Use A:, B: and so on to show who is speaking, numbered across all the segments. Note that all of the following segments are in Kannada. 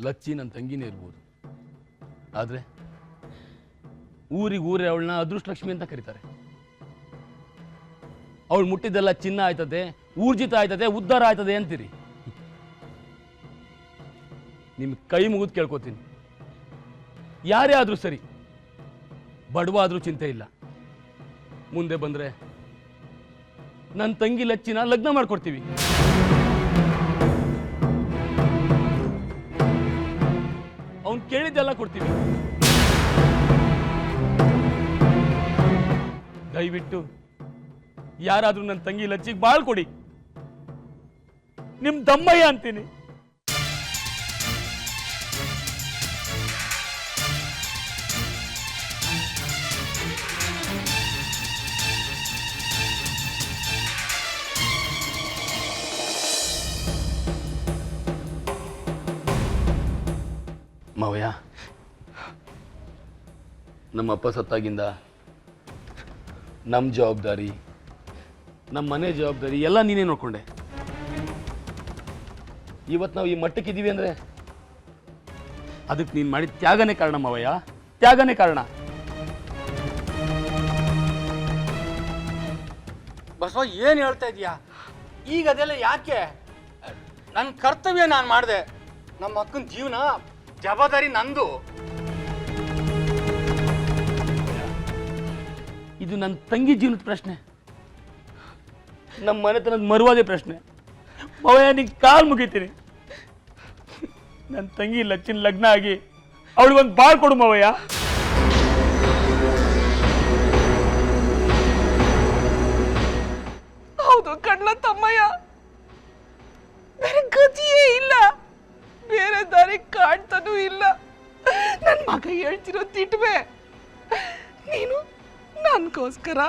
A: ಲಚ್ಚಿ ನನ್ನ ತಂಗಿನೇ ಇರ್ಬೋದು, ಆದರೆ ಊರೇ ಅವಳನ್ನ ಅದೃಷ್ಟ ಲಕ್ಷ್ಮಿ ಅಂತ ಕರೀತಾರೆ. ಅವಳು ಮುಟ್ಟಿದ್ದೆಲ್ಲ ಚಿನ್ನ ಆಯ್ತದೆ, ಊರ್ಜಿತ ಆಯ್ತದೆ, ಉದ್ಧಾರ ಆಯ್ತದೆ ಅಂತೀರಿ. ನಿಮ್ಗೆ ಕೈ ಮುಗಿದು ಕೇಳ್ಕೊತೀನಿ, ಯಾರೇ ಆದರೂ ಸರಿ, ಬಡವ ಆದರೂ ಚಿಂತೆ ಇಲ್ಲ, ಮುಂದೆ ಬಂದರೆ ನನ್ನ ತಂಗಿ ಲಚ್ಚಿನ ಲಗ್ನ ಮಾಡ್ಕೊಡ್ತೀವಿ. ಅವನು ಕೇಳಿದ್ದೆಲ್ಲ ಕೊಡ್ತೀವಿ. ದಯವಿಟ್ಟು ಯಾರಾದ್ರೂ ನನ್ನ ತಂಗಿ ಲಚ್ಚಿಗೆ ಬಾಳ್ ಕೊಡಿ, ನಿಮ್ ದಮ್ಮಯ್ಯ ಅಂತೀನಿ. ಮಾವಯ್ಯ, ನಮ್ಮಪ್ಪ ಸತ್ತಾಗಿಂದ ನಮ್ಮ ಜವಾಬ್ದಾರಿ, ನಮ್ಮ ಮನೆ ಜವಾಬ್ದಾರಿ ಎಲ್ಲ ನೀನೇ ನೋಡ್ಕೊಂಡೆ. ಇವತ್ತು ನಾವು ಈ ಮಟ್ಟಕ್ಕಿದ್ದೀವಿ ಅಂದರೆ ಅದಕ್ಕೆ ನೀನು ಮಾಡಿದ ತ್ಯಾಗನೇ ಕಾರಣ ಮಾವಯ್ಯ, ತ್ಯಾಗನೇ ಕಾರಣ.
B: ಬಸವ, ಏನು ಹೇಳ್ತಾ ಇದೀಯಾ ಈಗ? ಅದೆಲ್ಲ ಯಾಕೆ? ನನ್ನ ಕರ್ತವ್ಯ ನಾನು ಮಾಡಿದೆ. ನಮ್ಮ ಅಕ್ಕನ ಜೀವನ ಜವಾಬ್ದಾರಿ ನಂದು.
A: ಇದು ನನ್ನ ತಂಗಿ ಜೀವನದ ಪ್ರಶ್ನೆ, ನಮ್ಮ ಮನೆತನದ ಮರುವಾದ ಪ್ರಶ್ನೆ. ಮಾವಯ್ಯ, ನಿಂಗೆ ಕಾಲು ಮುಗಿತೀನಿ, ನನ್ನ ತಂಗಿ ಲಚ್ಚಿನ ಲಗ್ನ ಆಗಿ ಅವಳಿಗೊಂದು ಬಾಳ್ ಕೊಡು ಮಾವಯ್ಯ.
C: ಹೌದು ಕಣ್ಣ ತಮ್ಮಯ್ಯ, ಬೇರೆ ಗತಿಯೇ ಇಲ್ಲ, ಬೇರೆ ದಾರಿ ಕಾಣ್ತಾನೂ ಇಲ್ಲ. ನನ್ನ ಮಗ ಹೇಳ್ತಿರೋ ತಿಟ್ವೆ, ನೀನು ನನ್ಗೋಸ್ಕರ,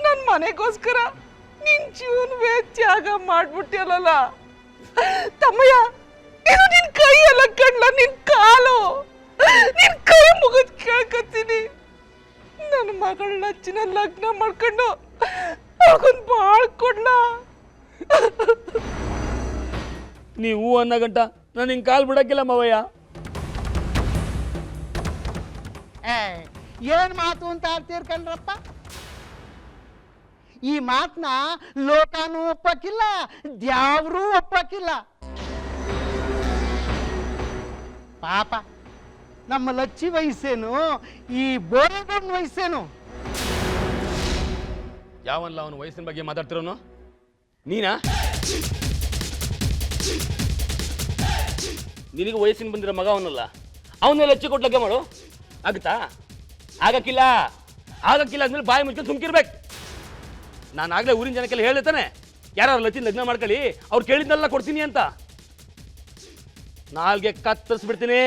C: ನನ್ನ ಮನೆಗೋಸ್ಕರ ನಿನ್ ಜೀವನವೇ ತ್ಯಾಗ ಮಾಡ್ಬಿಟ್ಟಿಯಲ್ಲ ತಮ್ಮಯ್ಯ. ಇದು ನಿನ್ ಕೈ ಅಲ್ಲ ಕಣ್ಣ, ನಿನ್ ಕಾಲು, ನಿನ್ ಕೈ ಮುಗಿದ್ ಕೇಳ್ಕತ್ತೀನಿ. ನನ್ನ ಮಗಳ ಲಚ್ಚಿನ ಲಗ್ನ ಮಾಡ್ಕೊಂಡು ಅವಳಿಗೊಂದು ಬಾಳ್ ಕೊಡ್ಲಾ?
A: ನೀವು ಅನ್ನೋ ಗಂಟ ನಾನು ಹಿಂಗೆ ಕಾಲು ಬಿಡಕ್ಕಿಲ್ಲ ಮಾವಯ್ಯ.
D: ಏನ್ ಮಾತು ಅಂತ ಆಡ್ತೀರ್ಕಂಡ್ರಪ್ಪ? ಈ ಮಾತನ್ನ ಲೋಕನೂ ಒಪ್ಪಕ್ಕಿಲ್ಲ, ದ್ಯಾವ್ರೂ ಒಪ್ಪಕ್ಕಿಲ್ಲ. ಪಾಪ ನಮ್ಮ ಲಚ್ಚಿ ವಯಸ್ಸೇನು, ಈ ಬೋರಗಣ್ಣನ ವಯಸ್ಸೇನು?
A: ಯಾವಲ್ಲ ಅವನ ವಯಸ್ಸಿನ ಬಗ್ಗೆ ಮಾತಾಡ್ತಿರೋನು? ನೀನಾ? ನಿನಗೆ ವಯಸ್ಸಿನ ಬಂದಿರೋ ಮಗ ಅವನಲ್ಲ, ಅವನ್ನೇ ಲಚ್ಚಿ ಕೊಟ್ಟು ಲಗ್ನ ಮಾಡು. ಆಗುತ್ತಾ? ಆಗಕ್ಕಿಲ್ಲ, ಆಗಕ್ಕಿಲ್ಲ. ಆದ್ಮೇಲೆ ಬಾಯಿ ಮುಚ್ಕೊಂಡು ಸುಮ್ಕಿರ್ಬೇಕು. ನಾನು ಆಗಲೇ ಊರಿನ ಜನಕ್ಕೆಲ್ಲ ಹೇಳ್ತಾನೆ, ಯಾರು ಲಚ್ಚಿನ ಲಗ್ನ ಮಾಡ್ಕೊಳ್ಳಿ, ಅವ್ರು ಕೇಳಿದ್ನೆಲ್ಲ ಕೊಡ್ತೀನಿ ಅಂತ. ನಾಲ್ಗೆ ಕತ್ತರಿಸ್ಬಿಡ್ತೀನಿ.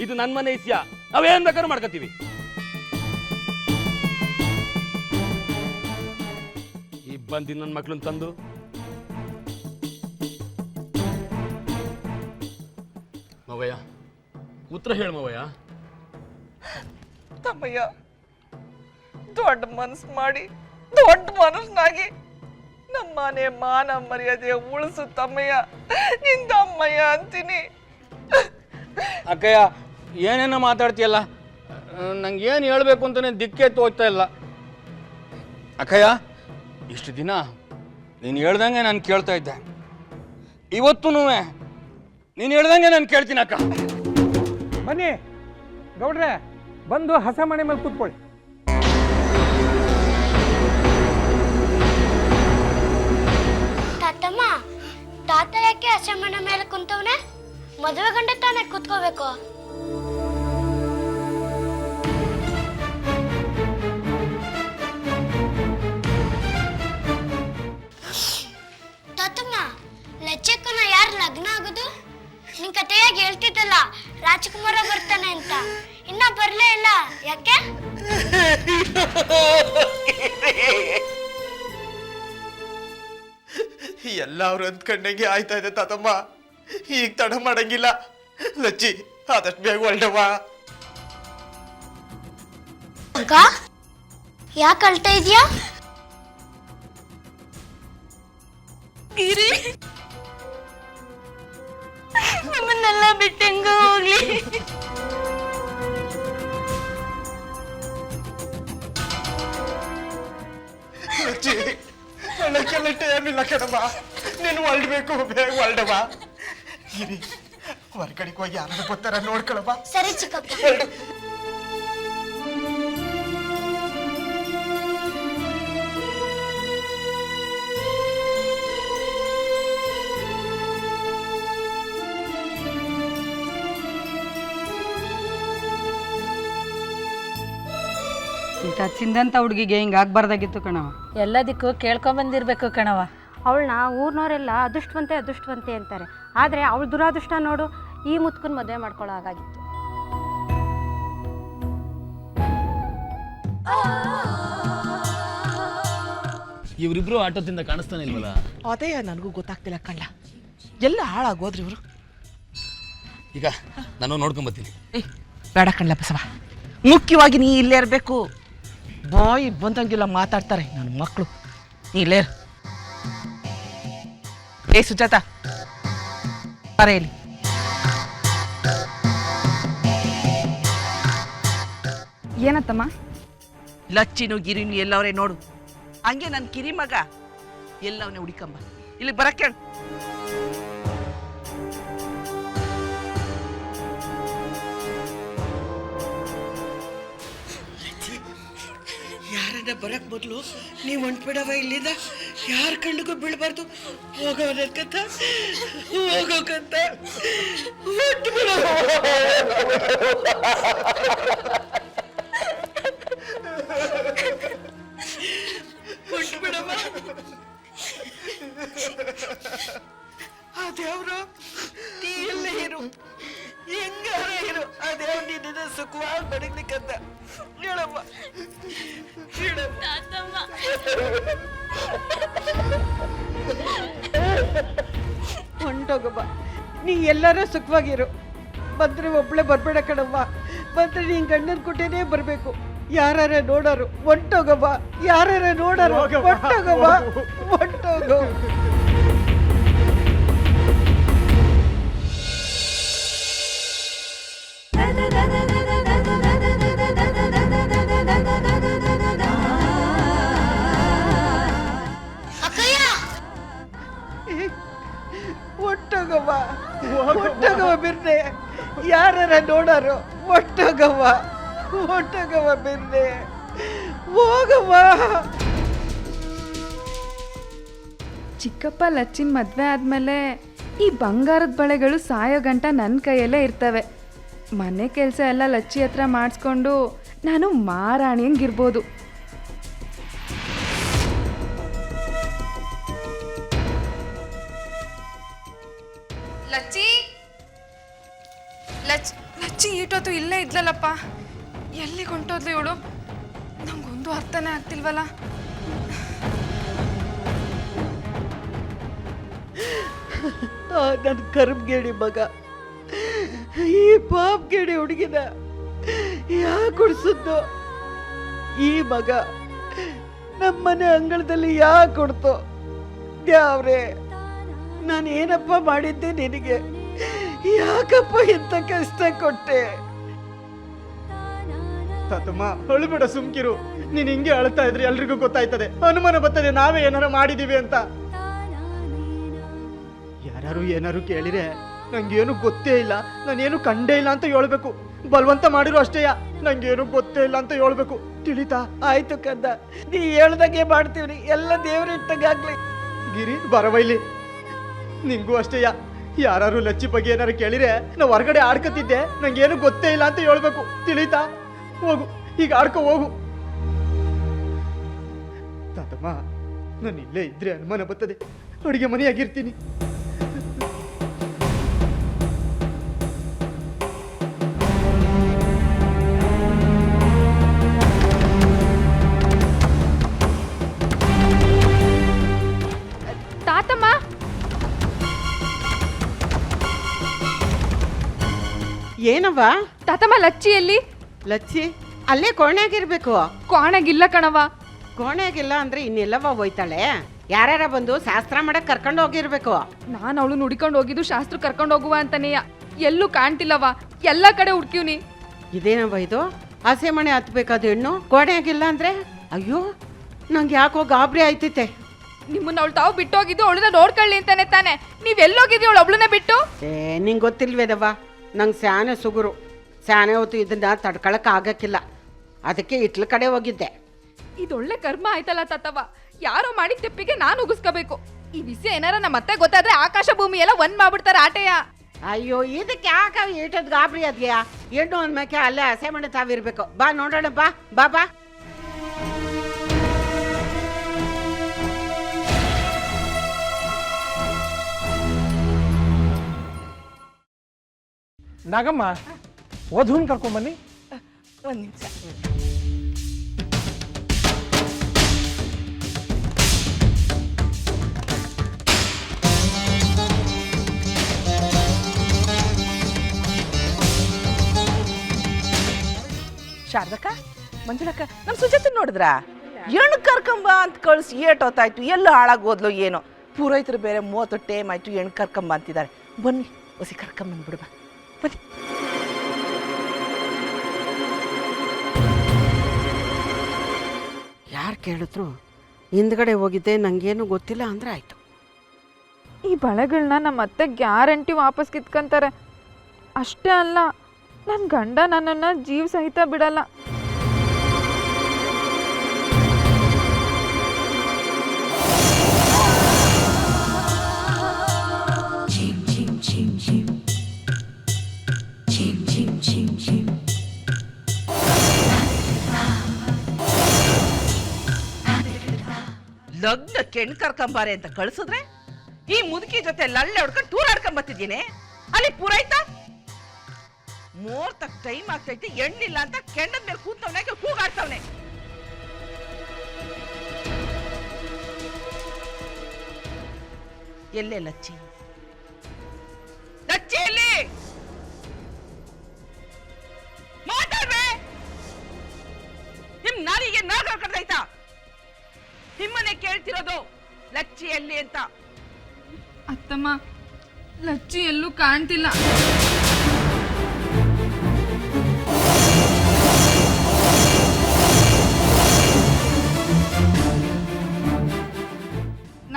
A: ಇದು ನನ್ನ ಮನೆ ಇಸ್ಯ, ನಾವೇನ್ ಬೇಕಾದ್ರೂ ಮಾಡ್ಕೊತೀವಿ. ಈ ಬಂದಿ ನನ್ನ ಮಕ್ಳನ್ನ ತಂದು ಮವಯ್ಯ ಉತ್ತರ ಹೇಳ ಮವಯ್ಯ.
C: ತಮ್ಮಯ್ಯ, ದೊಡ್ಡ ಮನಸ್ಸು ಮಾಡಿ ದೊಡ್ಡ ಮನುಷ್ಯನಾಗಿ ನಮ್ಮ ಮನೆ ಮಾನ ಮರ್ಯಾದೆ ಉಳಿಸು ತಮ್ಮಯ್ಯ, ನಿಂದ ಅಮ್ಮಯ್ಯ ಅಂತೀನಿ.
B: ಅಕ್ಕಯ್ಯ, ಏನೇನೋ ಮಾತಾಡ್ತೀಯಲ್ಲ, ನಂಗೆ ಏನು ಹೇಳ್ಬೇಕು ಅಂತಾನೆ ದಿಕ್ಕೇ ತೋಚ್ತಾ ಇಲ್ಲ. ಅಕ್ಕಯ್ಯ, ಇಷ್ಟು ದಿನ ನೀನು ಹೇಳ್ದಂಗೆ ನಾನು ಕೇಳ್ತಾ ಇದ್ದೆ, ಇವತ್ತೂ ನೀನು ಹೇಳ್ದಂಗೆ ನಾನು ಕೇಳ್ತೀನಿ ಅಕ್ಕ.
E: ಬನ್ನಿ ಗೌಡ್ರೆ, ಬಂದು ಹಸ ಮನೆ ಮೇಲೆ ಕೂತ್ಕೊಳ್ಳಿ.
F: ತಾತಮ್ಮ, ತಾತ ಯಾಕೆ ಹಸ ಮನೆ ಮೇಲೆ ಕುಂತವನೆ? ಮದುವೆ ಗಂಡ ತಾನೇ ಕೂತ್ಕೋಬೇಕು. ತಾತಮ್ಮ, ಲಚ್ಚಕ್ಕನ ಯಾರು ಲಗ್ನ ಆಗೋದು? ನಿನ್ ಕತೆಯಾಗಿ ಹೇಳ್ತಿದ್ದಲ್ಲ, ರಾಜಕುಮಾರ ಬರ್ತಾನೆ ಅಂತ, ಇನ್ನ ಬರ್ಲೇ ಇಲ್ಲ. ಯಾಕೆ?
G: ಎಲ್ಲ ಅವ್ರು ಅಂದ್ಕೊಂಡಂಗೆ ಆಯ್ತಾ ಇದೆ ತಾತಮ್ಮ. ಈಗ ತಡ ಮಾಡಂಗಿಲ್ಲ. ಲಚ್ಚಿ ಆದಷ್ಟು ಬೇಗ ಹೊರಟವ.
F: ಯಾಕೆ ಅಳ್ತಾ ಇದೀಯಾ?
G: ಹೇಳಕ್ಕೆಲ್ಲ ಟೈಮ್ ಇಲ್ಲ ಕಣಮ್ಮ. ನೀನು ಹೊರಡ್ಬೇಕು, ಬೇಗ ಹೊರಡಮ್ಮ. ಇರಿ, ಹೊರಗಡೆಗೆ ಹೋಗಿ ಯಾರು ಬರ್ತಾರ ನೋಡ್ಕೊಳಮ್ಮ.
F: ಸರಿ ಚಿಕ್ಕಪ್ಪ.
H: ಇಂಥ ಚಿಂದಂತ ಹುಡುಗಿಗೆ ಹಿಂಗೆ ಆಗ್ಬಾರ್ದಾಗಿತ್ತು ಕಣವ.
I: ಎಲ್ಲದಕ್ಕೂ ಕೇಳ್ಕೊಂಬಂದಿರ್ಬೇಕು ಕಣವ.
J: ಅವಳನ್ನ ಊರಿನವರೆಲ್ಲ ಅದೃಷ್ಟವಂತೆ ಅಂತಾರೆ. ಆದರೆ ಅವಳ ದುರಾದೃಷ್ಟ ನೋಡು, ಈ ಮುತ್ಕನ ಮದುವೆ ಮಾಡ್ಕೊಳ್ಳೋ ಹಾಗಾಗಿತ್ತು.
A: ಇವರಿಬ್ರು ಆಟೋದಿಂದ ಕಾಣಿಸ್ತಾನೆ ಇಲ್ವಲ್ಲ?
C: ಅದೇ ನನಗೂ ಗೊತ್ತಾಗ್ತಿಲ್ಲ ಕಳ್ಳ. ಎಲ್ಲ ಹಾಳಾಗೋದ್ರಿ ಇವರು.
A: ಈಗ ನಾನು ನೋಡ್ಕೊಂಬತ್ತೀನಿ.
C: ಬೇಡ ಕಳ್ಳ ಬಸವ, ಮುಖ್ಯವಾಗಿ ನೀ ಇಲ್ಲೇ ಇರಬೇಕು. ಬಾಯ್ ಬಂದಂಗಿಲ್ಲ ಮಾತಾಡ್ತಾರೆ ನನ್ನ ಮಕ್ಕಳು. ನೀ ಇಲ್ಲೇ ಇರು. ಏ ಸುಜಾತ, ಬರ ಇಲ್ಲಿ.
I: ಏನತ್ತಮ್ಮ?
C: ಲಚ್ಚಿನು ಗಿರಿನು ಎಲ್ಲವರೇ ನೋಡು. ಹಂಗೆ ನನ್ನ ಕಿರಿ ಮಗ ಎಲ್ಲವನೇ ಹುಡಿಕಂಬ. ಇಲ್ಲಿ ಬರಕ್ಕೆ
D: ಯಾರನ್ನ ಬರಕ್ ಮೊದಲು ನೀವು ಹೊಂಟ್ಬಿಡವ ಇಲ್ಲಿಂದ. ಯಾರ ಕಣ್ಣಿಗೂ ಬೀಳ್ಬಾರ್ದು. ಹೋಗೋಕಂತ ಹೊಂಟ್ಬಿಡವ. ಹೊಂಟ್ಬಿಡವ. ಅದೇವ್ರು ನೀ ಎಲ್ಲೇ ಇರು, ಹೆಂಗಾರ ಇರು, ಅದೇವ್ ನಿನ್ನ ಸುಖವಾಗಿ ಬಡಗ್ಲಿಕ್ಕಂತ ಹೇಳಮ್ಮ. ಹೊಂಟೋಗಮ್ಮ, ನೀ ಎಲ್ಲರೂ ಸುಖವಾಗಿರು. ಬಂದ್ರೆ ಒಬ್ಳೆ ಬರ್ಬೇಡ ಕಣಮ್ಮ. ಬಂದ್ರೆ ನೀನ್ ಗಂಡನ ಕುಟೇನೆ ಬರ್ಬೇಕು. ಯಾರ ನೋಡೋರು ಹೊಂಟೋಗಮ್ಮ. ಯಾರ ನೋಡೋರು ಹೊಂಟೋಗಮ್ಮ. ಹೊಂಟೋಗು. ಒಟ್ಟೋಗವ್ವ, ಒಟ್ಟೋಗವ್ವ ಬಿರ್ನೆ. ಯಾರ ನೋಡಾರು ಒಟ್ಟೋಗವ್ವ, ಒಟ್ಟೋಗವ್ವ ಬಿರ್ನೆ. ಹೋಗವ್ವ.
I: ಚಿಕ್ಕಪ್ಪ ಲಚ್ಚಿನ ಮದುವೆ ಆದಮೇಲೆ ಈ ಬಂಗಾರದ ಬಳೆಗಳು ಸಾಯೋ ಗಂಟ ನನ್ನ ಕೈಯಲ್ಲೇ ಇರ್ತವೆ. ಮನೆ ಕೆಲಸ ಎಲ್ಲ ಲಚ್ಚಿ ಹತ್ರ ಮಾಡಿಸ್ಕೊಂಡು ನಾನು ಮಾರಾಣಿಯಂಗಿರ್ಬೋದು. ಲಚ್ಚಿ ಲಚ್ಚಿ ಈಟೊತ್ತು ಇಲ್ಲೇ ಇದ್ಲಲ್ಲಪ್ಪ. ಎಲ್ಲಿಗೆ ಹೊಂಟೋದ್ಲು ಇವಳು? ನಂಗೊಂದು ಅರ್ಥನೇ ಆಗ್ತಿಲ್ವಲ್ಲ.
D: ನನ್ನ ಕರ್ಮಗೇಡಿ ಮಗ, ಈ ಪಾಪ್ಗೇಡಿ ಹುಡುಗಿನ ಯಾಕೆ ಕುಡ್ಸದ್ದು? ಈ ಮಗ ನಮ್ಮನೆ ಅಂಗಳದಲ್ಲಿ ಯಾಕೆ ಕೊಡ್ತು? ಯಾವ್ರೆ, ನಾನು ಏನಪ್ಪ ಮಾಡಿದ್ದೆ ನಿನಗೆ? ಯಾಕಪ್ಪ ಇಂಥ ಕಷ್ಟ ಕೊಟ್ಟೆ?
G: ತಾತಮ್ಮ ಅಳ್ಬೇಡ, ಸುಮ್ಕಿರು. ನೀನ್ ಹಿಂಗೆ ಅಳ್ತಾ ಇದ್ರೆ ಎಲ್ರಿಗೂ ಗೊತ್ತಾಯ್ತದೆ, ಅನುಮಾನ ಬರ್ತದೆ ನಾವೇ ಏನಾರು ಮಾಡಿದೀವಿ ಅಂತ. ಯಾರು ಏನಾರು ಕೇಳಿದ್ರೆ ನಂಗೇನು ಗೊತ್ತೇ ಇಲ್ಲ, ನಾನೇನು ಕಂಡೇ ಇಲ್ಲ ಅಂತ ಹೇಳ್ಬೇಕು. ಬಲವಂತ ಮಾಡಿರೋ ಅಷ್ಟೇಯ, ನಂಗೇನು ಗೊತ್ತೇ ಇಲ್ಲ ಅಂತ ಹೇಳ್ಬೇಕು. ತಿಳಿತಾ?
D: ಆಯ್ತು ಕಂದ, ನೀ ಹೇಳ್ದಂಗೆ ಮಾಡ್ತೀವಿ. ಎಲ್ಲ ದೇವ್ರ ಇಟ್ಟಂಗಾಗ್ಲಿ.
G: ಗಿರಿ ಬರವೈಲಿ, ನಿಂಗೂ ಅಷ್ಟೇಯ. ಯಾರು ಲಚ್ಚಿ ಬಗ್ಗೆ ಏನಾರು ಕೇಳಿದ್ರೆ ನಾವು ಹೊರಗಡೆ ಆಡ್ಕತಿದ್ದೆ, ನಂಗೇನು ಗೊತ್ತೇ ಇಲ್ಲ ಅಂತ ಹೇಳ್ಬೇಕು. ತಿಳಿತಾ? ಹೋಗು, ಈಗ ಆಡ್ಕೊ ಹೋಗು. ತಾತಮ್ಮ, ನಾನು ಇಲ್ಲೇ ಇದ್ರೆ ಅನುಮಾನ ಬರ್ತದೆ. ಅಡುಗೆ ಮನೆಯಾಗಿರ್ತೀನಿ.
I: ತಾತಮ್ಮ,
D: ಏನವ್ವ?
I: ತಾತಮ್ಮ ಲಚ್ಚಿ ಎಲ್ಲಿ?
D: ಲಚ್ಚಿ ಅಲ್ಲೇ ಕೋಣೆಯಾಗಿರ್ಬೇಕು.
I: ಕೋಣೆಗಿಲ್ಲ ಕಣವ.
D: ಕೋಣೆಯಾಗಿಲ್ಲ ಅಂದ್ರೆ ಇನ್ನೆಲ್ಲವ ಹೋಯ್ತಾಳೆ? ಯಾರ್ಯಾರ ಬಂದು ಶಾಸ್ತ್ರ ಮಾಡಕ್ ಕರ್ಕೊಂಡು ಹೋಗಿರ್ಬೇಕು.
I: ನಾನು ಅವಳು ನುಡಿಕೊಂಡು ಹೋಗಿದ್ದು ಶಾಸ್ತ್ರ ಕರ್ಕೊಂಡು ಹೋಗುವ ಅಂತಾನೆಯ. ಎಲ್ಲೂ ಕಾಣ್ತಿಲ್ಲವ, ಎಲ್ಲ ಕಡೆ ಹುಡ್ಕಿವ್ನಿ.
D: ಇದೇನವ್ವ ಇದು? ಆಸೆ ಮನೆ ಹತ್ಬೇಕಾದ ಹೆಣ್ಣು ಕೋಣೆಯಾಗಿಲ್ಲ ಅಂದ್ರೆ? ಅಯ್ಯೋ, ನಂಗೆ ಯಾಕೋ ಗಾಬರಿ ಆಯ್ತೈತೆ.
I: ನಿಮ್ಮನ್ನ ಅವಳು ತಾವು ಬಿಟ್ಟು ಹೋಗಿದ್ದು ಅವಳನ್ನ ನೋಡ್ಕೊಳ್ಳಿ ಅಂತಾನೆ ತಾನೆ. ನೀವೆಲ್ಲೋಗಿದ್ರಿ ಅವಳು ಒಬ್ಳನ್ನ ಬಿಟ್ಟು?
D: ನಿಂಗೆ ಗೊತ್ತಿಲ್ವೇದವ್ವ, ನಂಗೆ ಸ್ಯಾನೆ ಸುಗುರು. ಸ್ಯಾನೆ ಹೊತ್ತು ಇದನ್ನ ತಡ್ಕೊಳಕ್ ಆಗಕ್ಕಿಲ್ಲ, ಅದಕ್ಕೆ ಇಟ್ಲ ಕಡೆ ಹೋಗಿದ್ದೆ.
I: ಇದೊಳ್ಳೆ ಕರ್ಮ ಆಯ್ತಲ್ಲ ತಾತವ್ವ. ಯಾರೋ ಮಾಡಿದ ತೆಪ್ಪಿಗೆ ನಾನು ಉಗಿಸ್ಕೋಬೇಕು. ಈ ವಿಷಯ ಏನಾರ ನಮ್ಮ ಅತ್ತೆ ಗೊತ್ತಾದ್ರೆ ಆಕಾಶ ಭೂಮಿ ಎಲ್ಲ ಒಂದ್ ಮಾಡ್ಬಿಡ್ತಾರ ಆಟೆಯ.
D: ಅಯ್ಯೋ ಇದಕ್ಕೆ ಯಾಕೆ ಏಟದ್ ಗಾಬರಿ ಅದ್ಯಾ? ಹೆಣ್ಣು ಅಂದ್ಮೇಕೆ ಅಲ್ಲೇ ಹಸೆ ಮನೆ ತಾವಿರ್ಬೇಕು. ಬಾ ನೋಡೋಣ, ಬಾ ಬಾ ಬಾ.
E: ನಾಗಮ್ಮ ವಧುನ್ ಕರ್ಕೊಂಬನ್ನಿ.
C: ಒಂದು ನಿಮಿಷ. ಶಾರದಕ್ಕ, ಮಂಜುಳಕ್ಕ, ನಮ್ಮ ಸುಜಾತ ನೋಡಿದ್ರ? ಹೆಣ್ಣು ಕರ್ಕೊಂಬ ಅಂತ ಕಳಿಸಿ ಏಟೊತ್ತಾಯ್ತು, ಎಲ್ಲ ಹಾಳಾಗೋದ್ಲು ಏನೋ. ಪೂರೈತರು ಬೇರೆ 30 ಟೈಮ್ ಆಯ್ತು ಹೆಣ್ಣು ಕರ್ಕೊಂಬ ಅಂತಿದ್ದಾರೆ. ಬನ್ನಿ ಹೊಸಿ ಕರ್ಕೊಂಬಂದ್ಬಿಡುವ, ಬನ್ನಿ.
D: ಯಾರು ಕೇಳಿದ್ರು ಹಿಂದ್ಗಡೆ ಹೋಗಿದ್ದೆ, ನಂಗೇನು ಗೊತ್ತಿಲ್ಲ ಅಂದ್ರೆ ಆಯ್ತು.
I: ಈ ಬಳೆಗಳನ್ನ ನಮ್ಮ ಅತ್ತೆ ಗ್ಯಾರಂಟಿ ವಾಪಸ್ ಕಿತ್ಕೊಂತಾರೆ. ಅಷ್ಟೇ ಅಲ್ಲ, ನನ್ನ ಗಂಡ ನನ್ನನ್ನು ಜೀವ ಸಹಿತ ಬಿಡಲ್ಲ.
C: ಲಗ್ನಕ್ಕೆ ಹೆಣ್ಣು ಕರ್ಕೊಂಬಾರೆ ಅಂತ ಕಳ್ಸಿದ್ರೆ ಈ ಮುದುಕಿ ಜೊತೆ ಲಳ್ಳೆ ಹೊಡ್ಕೊಂಡು ತೂರಾಡ್ಕೊಂಡ್ ಬರ್ತಿದ್ದೀನಿ. ಅಲ್ಲಿ ಪೂರೈತ ಮೂರ್ತಕ್ ಟೈಮ್ ಆಗ್ತೈತಿ, ಎಣ್ಣಿಲ್ಲ ಅಂತ ಕೆಂಡದ ಮೇಲೆ ಕೂತವನೆ ಕೂಗಾಡ್ತವನೆ. ಎಲ್ಲೇ ಲಚ್ಚಿ? ಲಚ್ಚಿ ಎಲ್ಲಿ? ಮಾತಾಡ್ರೆ ನಿಮ್ ನಾಲಿಗೆ ನಾಗ ಕಡ್ದೈತಾ? ನಿಮ್ಮನೆ ಕೇಳ್ತಿರೋದು ಲಚ್ಚಿ ಎಲ್ಲಿ ಅಂತ.
I: ಅತ್ತಮ್ಮ, ಲಚ್ಚಿ ಎಲ್ಲೂ ಕಾಣ್ತಿಲ್ಲ.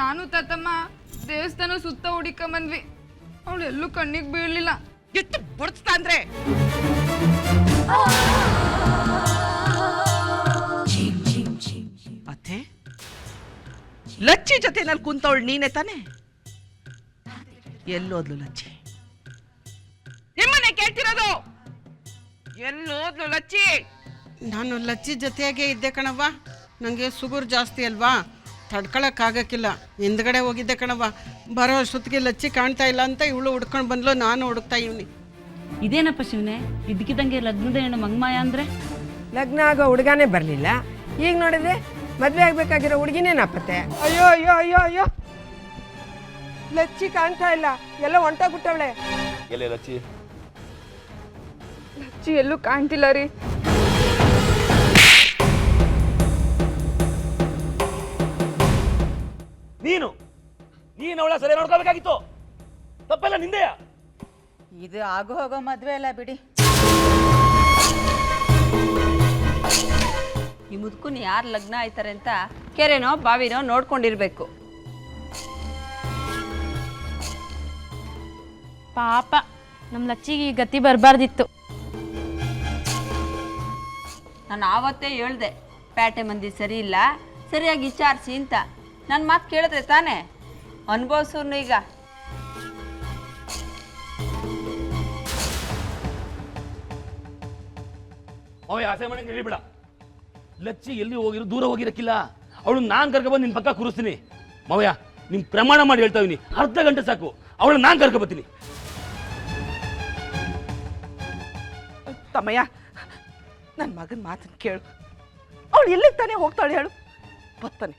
I: ನಾನು ತಾತಮ್ಮ ದೇವಸ್ಥಾನ ಸುತ್ತ ಹುಡಿಕೊಂಬಂದ್ವಿ, ಅವಳು ಎಲ್ಲೂ ಕಣ್ಣಿಗೆ ಬೀಳಲಿಲ್ಲ.
C: ಎಷ್ಟು ಬುಡ್ಸ್ತಾ ಅಂದ್ರೆ ಅತ್ತೆ, ಲಚ್ಚಿ ಜೊತೆ ನಲ್ಲಿ ಕುಂತವಳು ನೀನೆ ತಾನೆ? ಎಲ್ಲೋದ್ಲು ಲಚ್ಚಿ? ನಿಮ್ಮನೆ ಕೇಳ್ತಿರೋದು ಎಲ್ಲೋದ್ಲು ಲಚ್ಚಿ?
D: ನಾನು ಲಚ್ಚಿ ಜೊತೆಯಾಗೆ ಇದ್ದೆ ಕಣವ್ವ. ನನಗೆ ಸುಗುರು ಜಾಸ್ತಿ ಅಲ್ವಾ, ತಡ್ಕೊಳಕ್ಕಾಗಕ್ಕಿಲ್ಲ. ಹಿಂದ್ಗಡೆ ಹೋಗಿದ್ದೆ ಕಣವ್ವ. ಬರೋ ಅಷ್ಟೊತ್ತಿಗೆ ಲಚ್ಚಿ ಕಾಣ್ತಾ ಇಲ್ಲ ಅಂತ ಇವಳು ಹುಡ್ಕೊಂಡು ಬಂದ್ಲು, ನಾನು ಹುಡುಕ್ತಾ ಇವನಿ.
H: ಇದೇನಪ್ಪ ಶಿವನೇ, ಇದ್ದಕ್ಕಿದ್ದಂಗೆ ಲಗ್ನದ ಹೆಣ್ಣು ಮಂಗಮಾಯ ಅಂದ್ರೆ?
K: ಲಗ್ನ ಆಗೋ ಹುಡುಗನೇ ಬರಲಿಲ್ಲ, ಈಗ ನೋಡಿದ್ರೆ ಮದುವೆ ಆಗ್ಬೇಕಾಗಿರೋ ಹುಡುಗಿನೇ ನಾಪತ್ತೆ. ಅಯ್ಯೋ ಅಯ್ಯೋ ಅಯ್ಯೋ ಅಯ್ಯೋ, ಲಚ್ಚಿ ಕಾಣ್ತಾ ಇಲ್ಲ, ಎಲ್ಲ ಹೊಂಟೋಗ್ಬಿಟ್ಟವಳೆ.
A: ಎಲೆ ಲಚ್ಚಿ?
I: ಲಚ್ಚಿ ಎಲ್ಲೂ ಕಾಣ್ತಿಲ್ಲ ರೀ.
A: ನೀನು ಅವಳ ಸರಿ ನೋಡ್ಕೋಬೇಕಾಗಿತ್ತು, ತಪ್ಪೆಲ್ಲ ನಿಂದೆಯ.
H: ಇದು ಆಗೋ ಹೋಗೋ ಮದ್ವೆ ಅಲ್ಲ ಬಿಡಿ. ಈ ಮುದುಕುನ್ ಯಾರು ಲಗ್ನ ಆಯ್ತಾರೆ ಅಂತ ಕೆರೆನೋ ಬಾವಿನೋ ನೋಡ್ಕೊಂಡಿರ್ಬೇಕು.
J: ಪಾಪ ನಮ್ಮ ಲಚ್ಚಿಗೆ ಈ ಗತಿ ಬರಬಾರ್ದಿತ್ತು.
H: ನಾನು ಆವತ್ತೇ ಹೇಳ್ದೆ, ಪೇಟೆ ಮಂದಿ ಸರಿ ಇಲ್ಲ, ಸರಿಯಾಗಿ ವಿಚಾರಿಸಿ ಅಂತ. ನನ್ನ ಮಾತು ಕೇಳಿದ್ರೆ ತಾನೇ ಅನುಭವಿಸೋನು. ಈಗ
A: ಆಸೆ ಮಾಡಂಗೆ ಹೇಳಿಬಿಡ. ಲಚ್ಚಿ ಎಲ್ಲಿ ಹೋಗಿರೋ, ದೂರ ಹೋಗಿರಕ್ಕಿಲ್ಲ. ಅವಳು ನಾನು ಕರ್ಕೊಬಂದು ನಿನ್ನ ಪಕ್ಕ ಕೂರಿಸ್ತೀನಿ. ಮಾವಯ್ಯ, ನಿಮ್ ಪ್ರಮಾಣ ಮಾಡಿ ಹೇಳ್ತಾ ಇದೀನಿ, ಅರ್ಧ ಗಂಟೆ ಸಾಕು, ಅವಳು ನಾನು ಕರ್ಕೊಬತ್ತೀನಿ.
C: ತಮ್ಮಯ್ಯ, ನನ್ನ ಮಗನ ಮಾತನ್ನು ಕೇಳು. ಅವಳು ಎಲ್ಲಿಗೆ ತಾನೇ ಹೋಗ್ತಾಳೆ ಹೇಳು? ಬರ್ತಾನೆ.